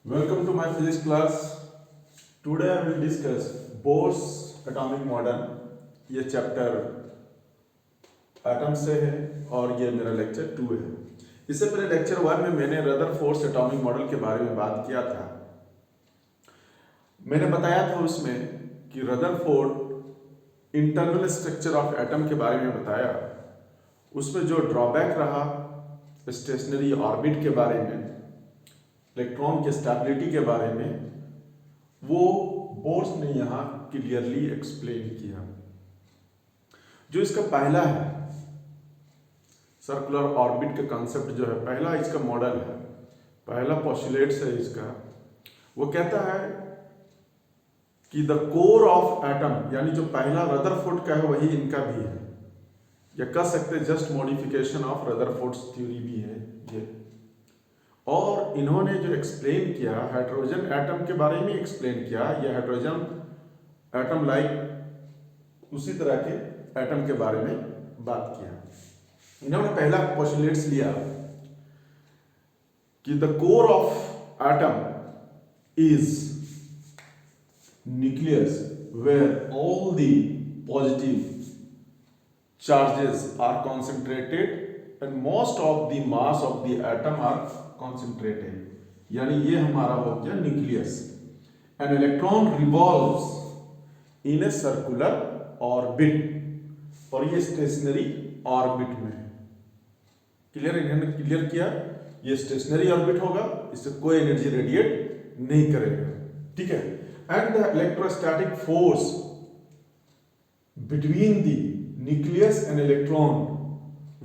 Welcome to my physics class. Today I will discuss Bohr's atomic model. ये chapter atom से है और ये मेरा लेक्चर 2 है। इससे पहले लेक्चर 1 में मैंने रदरफोर्ड्स एटॉमिक मॉडल के बारे में बात किया था। मैंने बताया था उसमें कि Rutherford internal structure of atom के बारे में बताया। उसमें जो ड्रॉबैक रहा स्टेशनरी ऑर्बिट के बारे में, इलेक्ट्रॉन के स्टेबिलिटी के बारे में, वो बोर्स ने यहाँ क्लियरली एक्सप्लेन किया। जो इसका पहला है सर्कुलर ऑर्बिट का कॉन्सेप्ट, जो है पहला इसका मॉडल है, पहला पोस्टुलेट्स है इसका। वो कहता है कि द कोर ऑफ एटम, यानी जो पहला रदरफोर्ड का है वही इनका भी है, या कह सकते just modification of Rutherford's theory भी है ये। और इन्होंने जो एक्सप्लेन किया हाइड्रोजन एटम के बारे में एक्सप्लेन किया, यह हाइड्रोजन एटम लाइक उसी तरह के एटम के बारे में बात किया। इन्होंने पहला पोस्टुलेट्स लिया कि the core of atom is nucleus where all the positive charges are concentrated and most of the mass of the atom are concentrated, यानी ये हमारा हो गया nucleus. An electron revolves in a circular orbit, और ये stationery orbit में है। Clear, इन्होंने क्लियर किया ये स्टेशनरी ऑर्बिट होगा, इससे कोई एनर्जी रेडिएट नहीं करेगा, ठीक है। And the electrostatic force between the nucleus and electron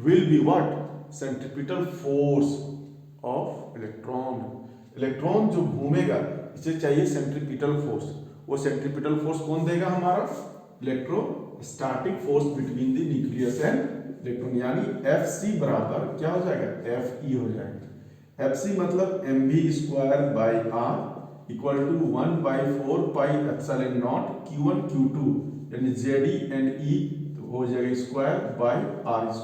will be what? Centripetal force of electron. Electron जो घूमेगा इसे चाहिए सेंट्रीपिटल फोर्स। वो सेंट्रीपिटल फोर्स कौन देगा? हमारा electrostatic force between the nucleus and electron, यानी Fc बराबर क्या हो जाएगा? Fe हो जाएगा। Fc मतलब mv²/r equal to 1/4πε0 Q1 Q2, यानी Ze एंड E हो जाएगा (²/r²।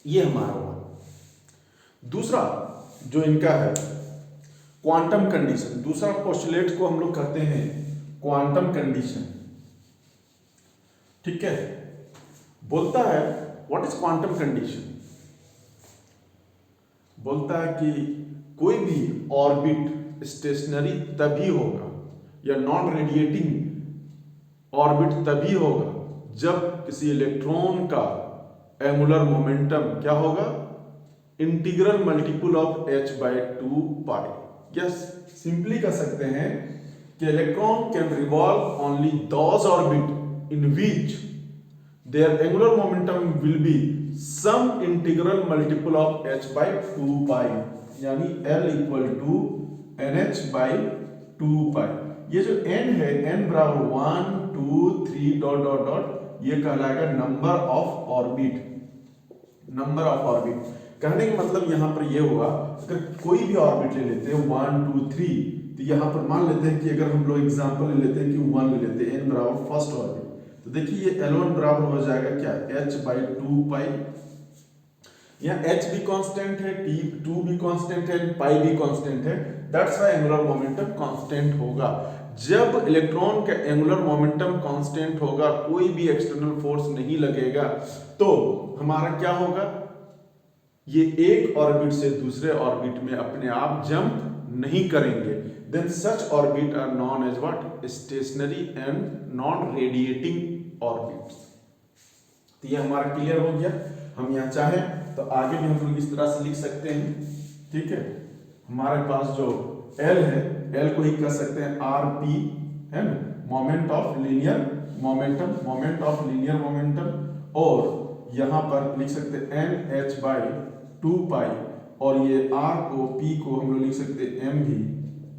ये हमारा हुआ। दूसरा जो इनका है क्वांटम कंडीशन, दूसरा पोस्टुलेट को हम लोग कहते हैं क्वांटम कंडीशन, ठीक है। बोलता है व्हाट इज क्वांटम कंडीशन? बोलता है कि कोई भी ऑर्बिट स्टेशनरी तभी होगा या नॉन रेडिएटिंग ऑर्बिट तभी होगा जब किसी इलेक्ट्रॉन का एंगुलर मोमेंटम क्या होगा? Integral multiple of h/2π। Yes, simply कह सकते हैं कि electron can revolve only those orbit in which their angular momentum will be some integral multiple of h/2π, यानी L इक्वल टू NH/2π। ये जो n है, n बराबर 1 2 3 डॉट डॉट डॉट, ये कहलाएगा number of orbit. Number of orbit कहने का मतलब यहां पर ये हुआ, अगर कोई भी ऑर्बिट ले लेते हैं 1 2 3, तो यहां पर मान लेते हैं कि अगर हम लोग एग्जांपल ले लेते हैं कि 1 ले लेते हैं, n बराबर फर्स्ट ऑर्बिट, तो देखिए ये L1 बराबर हो जाएगा क्या? h/2π। यहाँ h भी कांस्टेंट है, t2 भी कांस्टेंट है, पाई भी कांस्टेंट है, that's why angular momentum constant होगा। जब इलेक्ट्रॉन का एंगुलर मोमेंटम कांस्टेंट होगा, कोई भी एक्सटर्नल फोर्स नहीं लगेगा, तो हमारा क्या होगा? ये एक ऑर्बिट से दूसरे ऑर्बिट में अपने आप जंप नहीं करेंगे। Then such orbit are known as what? Stationary and non radiating orbits. तो ये हमारा क्लियर हो गया। हम यहाँ चाहें तो आगे भी हम लोग इस तरह से लिख सकते हैं, ठीक है। हमारे पास जो L है, L को ही कह सकते हैं RP, है ना, moment of linear momentum, moment of linear momentum, और यहां पर लिख सकते हैं NH/2π, और ये R को, P को हम लोग लिख सकते हैं mv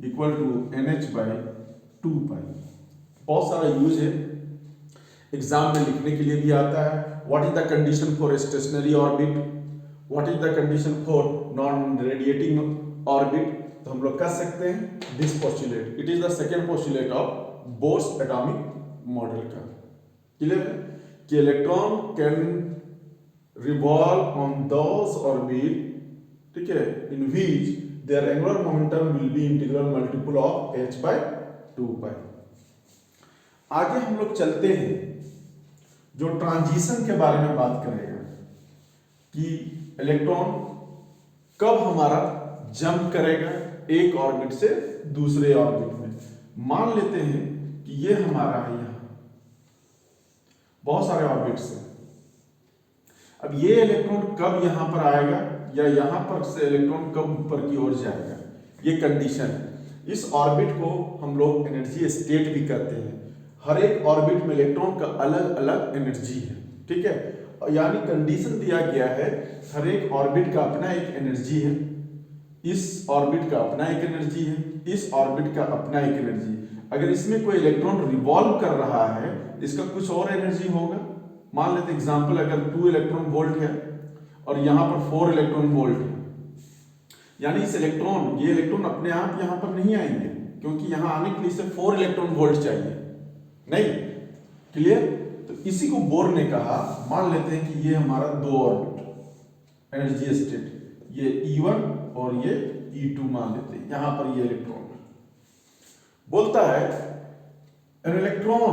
इक्वल टू NH/2π। बहुत सारा यूज है, एग्जाम में लिखने के लिए भी आता है। What is the condition for stationary orbit, what is the condition for non radiating orbit, तो हम लोग कर सकते हैं this postulate. It is the second postulate of Bohr's atomic model का। क्लियर है कि electron can revolve on those orbit, ठीक है, in which their angular momentum will be integral multiple of h by 2 pi. आगे हम लोग चलते हैं जो ट्रांजिशन के बारे में बात करेगा कि इलेक्ट्रॉन कब हमारा जंप करेगा एक ऑर्बिट से दूसरे ऑर्बिट में। मान लेते हैं कि ये हमारा है, यहां बहुत सारे ऑर्बिट्स हैं। अब ये इलेक्ट्रॉन कब यहां पर आएगा या यहां पर से इलेक्ट्रॉन कब ऊपर की ओर जाएगा, ये कंडीशन है। इस ऑर्बिट को हम लोग एनर्जी स्टेट भी कहते हैं। हर एक ऑर्बिट में इलेक्ट्रॉन का अलग अलग एनर्जी है, ठीक है। यानी कंडीशन दिया गया है हर एक ऑर्बिट का अपना एक एनर्जी है, इस ऑर्बिट का अपना एक एनर्जी है, इस ऑर्बिट का अपना एक एनर्जी। अगर इसमें कोई इलेक्ट्रॉन रिवॉल्व कर रहा है इसका कुछ और एनर्जी होगा। मान लेते एग्जांपल, अगर 2 इलेक्ट्रॉन वोल्ट है और यहां पर 4 इलेक्ट्रॉन वोल्ट है, यानी इस इलेक्ट्रॉन ये इलेक्ट्रॉन अपने आप यहां पर नहीं आएंगे क्योंकि यहां आने के लिए इसे 4 इलेक्ट्रॉन वोल्ट चाहिए, नहीं। क्लियर? तो इसी को बोर ने कहा। मान लेते हैं कि ये हमारा 2 ऑर्बिट एनर्जी स्टेट, ये E1 और ये E2 मान लेते हैं। यहां पर ये इलेक्ट्रॉन बोलता है एन इलेक्ट्रॉन,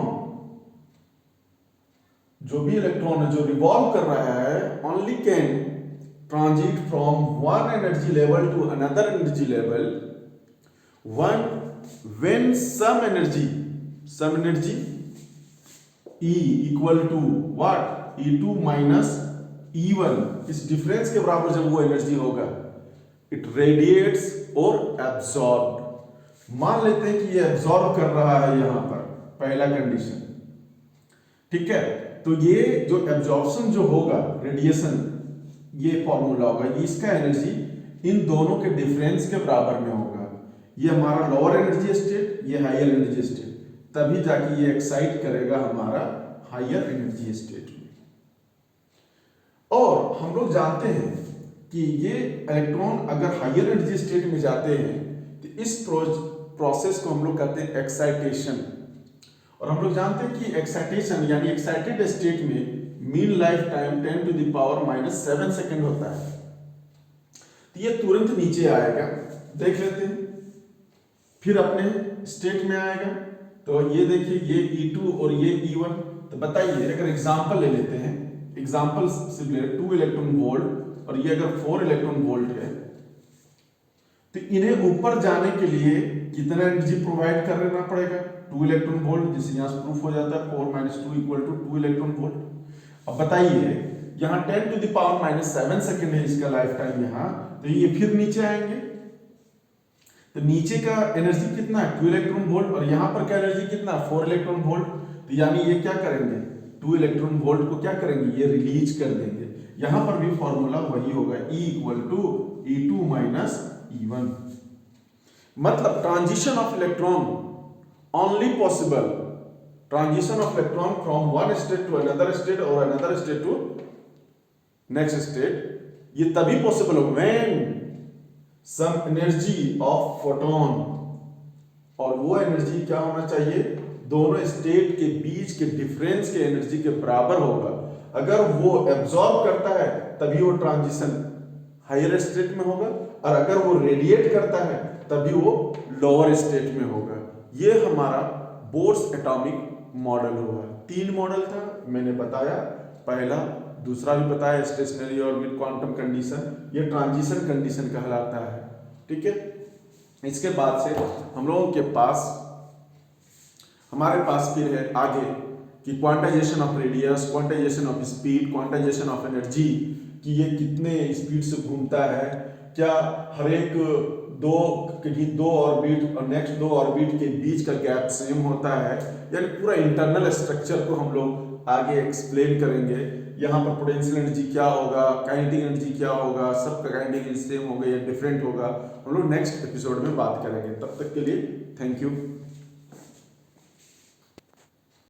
जो भी इलेक्ट्रॉन है जो रिवॉल्व कर रहा है, only can transit from one energy level to another energy level when some energy E equal to what, E2 minus E1, इस डिफरेंस के बराबर जब वो एनर्जी होगा, इट रेडिएट्स और एब्सॉर्ब। मान लेते हैं कि ये एब्सॉर्ब कर रहा है यहां पर, पहला कंडीशन, ठीक है। तो ये जो एब्जॉर्प्शन जो होगा, रेडिएशन, ये फॉर्मूला होगा, ये इसका एनर्जी इन दोनों के डिफरेंस के बराबर में होगा। ये हमारा लोअर एनर्जी स्टेट, ये हायर एनर्जी स्टेट, तभी जाके ये एक्साइट करेगा हमारा हायर एनर्जी स्टेट में। और हम लोग जानते हैं कि ये इलेक्ट्रॉन अगर हायर एनर्जी स्टेट में जाते हैं तो इस प्रोसेस को हम लोग कहते हैं एक्साइटेशन। और हम लोग जानते हैं कि एक्साइटेशन यानी एक्साइटेड स्टेट में मीन लाइफ टाइम 10⁻⁻7 सेकेंड होता है। तो ये तुरंत नीचे आएगा, देख लेते हैं, फिर अपने स्टेट में आएगा। तो ये देखिए, ये E2 और ये E1। तो बताइए, अगर एग्जांपल ले लेते हैं, एग्जांपल सिर्फ ले 2 इलेक्ट्रॉन वोल्ट और ये अगर 4 इलेक्ट्रॉन वोल्ट है, तो इन्हें ऊपर जाने के लिए कितना एनर्जी प्रोवाइड करना पड़ेगा, 2 इलेक्ट्रॉन वोल्ट, जिससे यहां से प्रूफ हो जाता है 4 - 2 = 2 इलेक्ट्रॉन वोल्ट। अब बताइए, यहां 10⁻⁻7 सेकेंड है इसका लाइफ टाइम यहां, तो ये फिर नीचे आएंगे। तो नीचे का एनर्जी कितना है, 2 इलेक्ट्रॉन वोल्ट, और यहां पर का एनर्जी कितना है, 4 इलेक्ट्रॉन वोल्ट। तो यानी ये क्या करेंगे, 2 इलेक्ट्रॉन वोल्ट को क्या करेंगे, ये रिलीज कर देंगे। यहां पर भी फॉर्मूला वही होगा, E = E2 - E1। मतलब transition of electron only possible, transition of electron from one state to another state और another state to next state, ये तभी पॉसिबल हो when some energy of photon, और वो एनर्जी क्या होना चाहिए, दोनों स्टेट के बीच के डिफरेंस के एनर्जी के बराबर होगा। अगर वो एब्जॉर्ब करता है तभी वो ट्रांजिशन हायर स्टेट में होगा, और अगर वो रेडिएट करता है तभी वो लोअर स्टेट में होगा। ये हमारा बोर्स एटॉमिक मॉडल हुआ। 3 मॉडल था, मैंने बताया, पहला, दूसरा भी बताया स्टेशनरी ऑर्बिट क्वांटम कंडीशन, ये ट्रांजिशन कंडीशन कहलाता है, ठीक है। इसके बाद से हम लोगों के पास, हमारे पास फिर है आगे कि quantization of radius, quantization of speed, quantization of energy, कि ये कितने स्पीड से घूमता है, क्या हर एक दो ऑर्बिट और नेक्स्ट 2 ऑर्बिट के बीच का गैप सेम होता है, यानी पूरा इंटरनल स्ट्रक्चर को हम लोग आगे एक्सप्लेन करेंगे। यहाँ पर पोटेंशियल एनर्जी क्या होगा, काइनेटिक एनर्जी क्या होगा, सबका काइनेटिक एनर्जी सेम होगा या डिफरेंट होगा, हम लोग नेक्स्ट एपिसोड में बात करेंगे। तब तक के लिए थैंक यू।